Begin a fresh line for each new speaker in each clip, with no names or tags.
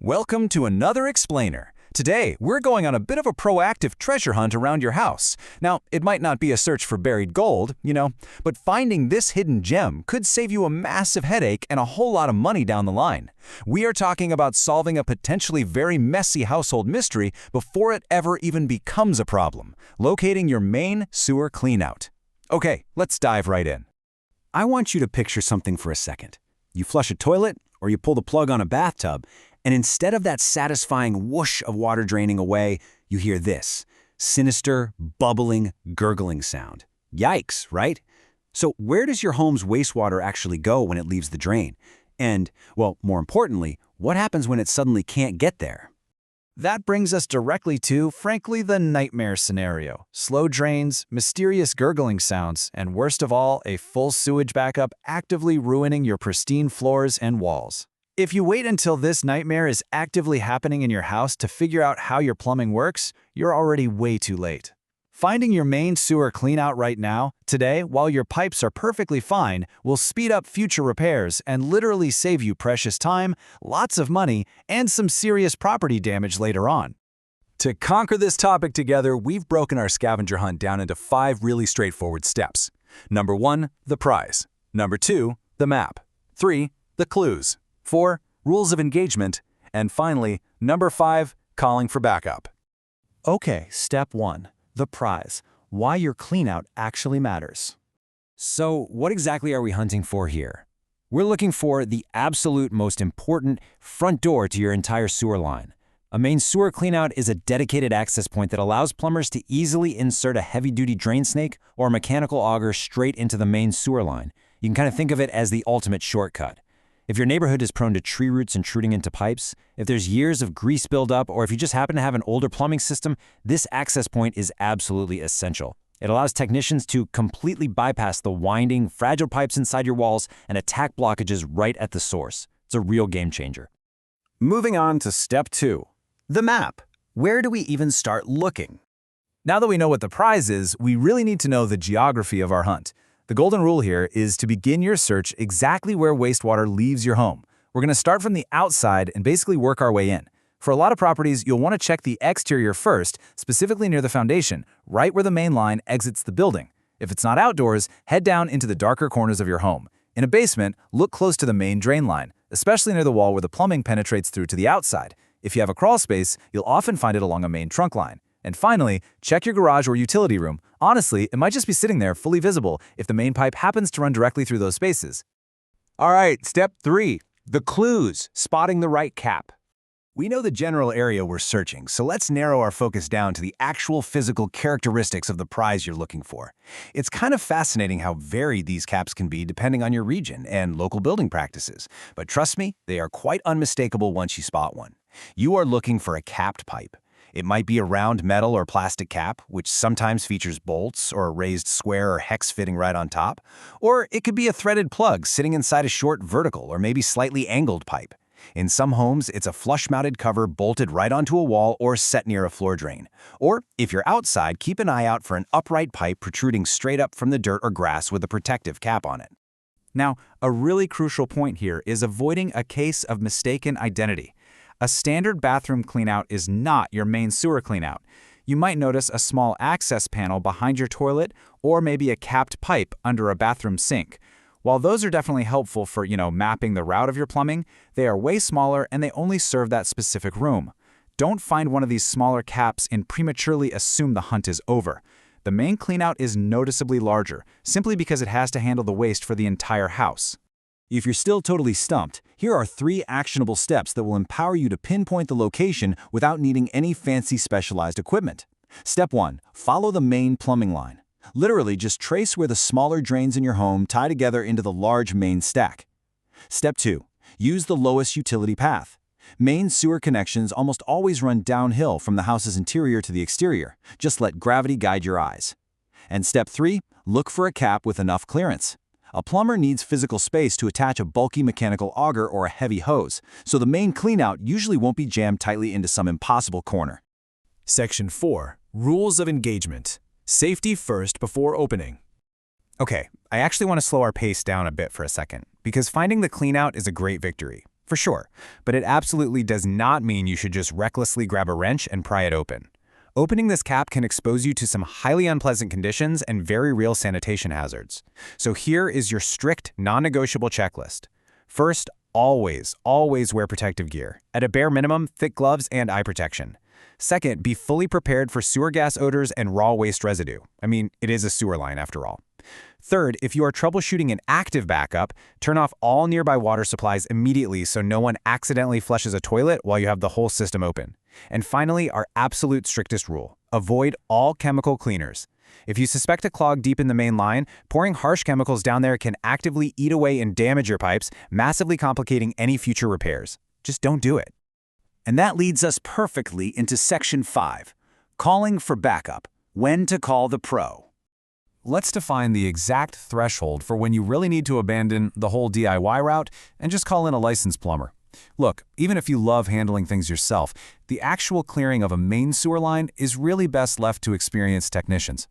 Welcome to another Explainer. Today, we're going on a bit of a proactive treasure hunt around your house. Now, it might not be a search for buried gold, but finding this hidden gem could save you a massive headache and a whole lot of money down the line. We are talking about solving a potentially very messy household mystery before it ever even becomes a problem: locating your main sewer cleanout. Okay, let's dive right in.
I want you to picture something for a second. You flush a toilet, or you pull the plug on a bathtub, and instead of that satisfying whoosh of water draining away, you hear this sinister, bubbling, gurgling sound. Yikes, right? So where does your home's wastewater actually go when it leaves the drain? And, well, more importantly, what happens when it suddenly can't get there?
That brings us directly to, frankly, the nightmare scenario. Slow drains, mysterious gurgling sounds, and worst of all, a full sewage backup actively ruining your pristine floors and walls. If you wait until this nightmare is actively happening in your house to figure out how your plumbing works, you're already way too late. Finding your main sewer cleanout right now, today, while your pipes are perfectly fine, will speed up future repairs and literally save you precious time, lots of money, and some serious property damage later on.
To conquer this topic together, we've broken our scavenger hunt down into 5 really straightforward steps. Number 1, the prize. Number 2, the map. 3, the clues. 4, rules of engagement. And finally, number 5, calling for backup.
Okay, step 1. The prize. Why your cleanout actually matters.
So what exactly are we hunting for here? We're looking for the absolute most important front door to your entire sewer line. A main sewer cleanout is a dedicated access point that allows plumbers to easily insert a heavy-duty drain snake or a mechanical auger straight into the main sewer line. You can kind of think of it as the ultimate shortcut. If your neighborhood is prone to tree roots intruding into pipes, if there's years of grease buildup, or if you just happen to have an older plumbing system, this access point is absolutely essential. It allows technicians to completely bypass the winding, fragile pipes inside your walls and attack blockages right at the source. It's a real game changer.
Moving on to step 2. The map. Where do we even start looking? Now that we know what the prize is, we really need to know the geography of our hunt. The golden rule here is to begin your search exactly where wastewater leaves your home. We're going to start from the outside and basically work our way in. For a lot of properties, you'll want to check the exterior first, specifically near the foundation, right where the main line exits the building. If it's not outdoors, head down into the darker corners of your home. In a basement, look close to the main drain line, especially near the wall where the plumbing penetrates through to the outside. If you have a crawl space, you'll often find it along a main trunk line. And finally, check your garage or utility room. Honestly, it might just be sitting there fully visible if the main pipe happens to run directly through those spaces.
All right, step 3, the clues, spotting the right cap. We know the general area we're searching, so let's narrow our focus down to the actual physical characteristics of the prize you're looking for. It's kind of fascinating how varied these caps can be depending on your region and local building practices. But trust me, they are quite unmistakable once you spot one. You are looking for a capped pipe. It might be a round metal or plastic cap, which sometimes features bolts or a raised square or hex fitting right on top. Or it could be a threaded plug sitting inside a short vertical or maybe slightly angled pipe. In some homes, it's a flush-mounted cover bolted right onto a wall or set near a floor drain. Or, if you're outside, keep an eye out for an upright pipe protruding straight up from the dirt or grass with a protective cap on it.
Now, a really crucial point here is avoiding a case of mistaken identity. A standard bathroom cleanout is not your main sewer cleanout. You might notice a small access panel behind your toilet or maybe a capped pipe under a bathroom sink. While those are definitely helpful for, mapping the route of your plumbing, they are way smaller and they only serve that specific room. Don't find one of these smaller caps and prematurely assume the hunt is over. The main cleanout is noticeably larger, simply because it has to handle the waste for the entire house.
If you're still totally stumped, here are 3 actionable steps that will empower you to pinpoint the location without needing any fancy specialized equipment. Step 1. Follow the main plumbing line. Literally, just trace where the smaller drains in your home tie together into the large main stack. Step 2. Use the lowest utility path. Main sewer connections almost always run downhill from the house's interior to the exterior. Just let gravity guide your eyes. And step 3. Look for a cap with enough clearance. A plumber needs physical space to attach a bulky mechanical auger or a heavy hose, so the main cleanout usually won't be jammed tightly into some impossible corner. Section 4. Rules of engagement. Safety first before opening.
Okay, I actually want to slow our pace down a bit for a second, because finding the cleanout is a great victory.
For sure, but it absolutely does not mean you should just recklessly grab a wrench and pry it open. Opening this cap can expose you to some highly unpleasant conditions and very real sanitation hazards. So here is your strict, non-negotiable checklist. First, always wear protective gear. At a bare minimum, thick gloves and eye protection. Second, be fully prepared for sewer gas odors and raw waste residue. I mean, it is a sewer line after all. Third, if you are troubleshooting an active backup, turn off all nearby water supplies immediately so no one accidentally flushes a toilet while you have the whole system open. And finally, our absolute strictest rule: avoid all chemical cleaners. If you suspect a clog deep in the main line, pouring harsh chemicals down there can actively eat away and damage your pipes, massively complicating any future repairs. Just don't do it.
And that leads us perfectly into Section 5, calling for backup, when to call the pro.
Let's define the exact threshold for when you really need to abandon the whole DIY route and just call in a licensed plumber. Look, even if you love handling things yourself, the actual clearing of a main sewer line is really best left to experienced technicians.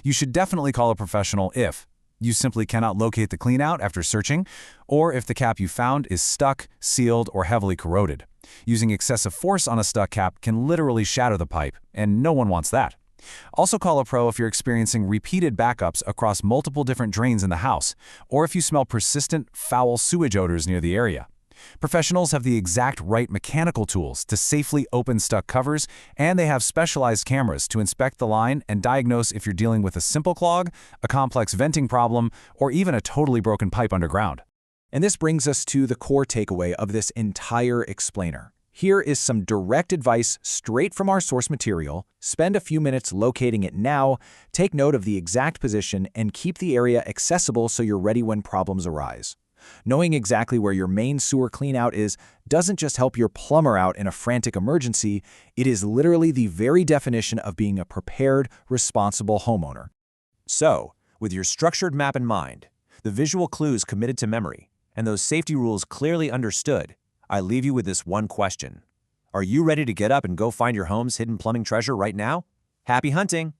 You should definitely call a professional if you simply cannot locate the cleanout after searching, or if the cap you found is stuck, sealed, or heavily corroded. Using excessive force on a stuck cap can literally shatter the pipe, and no one wants that. Also call a pro if you're experiencing repeated backups across multiple different drains in the house, or if you smell persistent, foul sewage odors near the area. Professionals have the exact right mechanical tools to safely open stuck covers, and they have specialized cameras to inspect the line and diagnose if you're dealing with a simple clog, a complex venting problem, or even a totally broken pipe underground.
And this brings us to the core takeaway of this entire explainer. Here is some direct advice straight from our source material. Spend a few minutes locating it now, take note of the exact position, and keep the area accessible so you're ready when problems arise. Knowing exactly where your main sewer cleanout is doesn't just help your plumber out in a frantic emergency, it is literally the very definition of being a prepared, responsible homeowner. So, with your structured map in mind, the visual clues committed to memory, and those safety rules clearly understood, I leave you with this one question. Are you ready to get up and go find your home's hidden plumbing treasure right now? Happy hunting!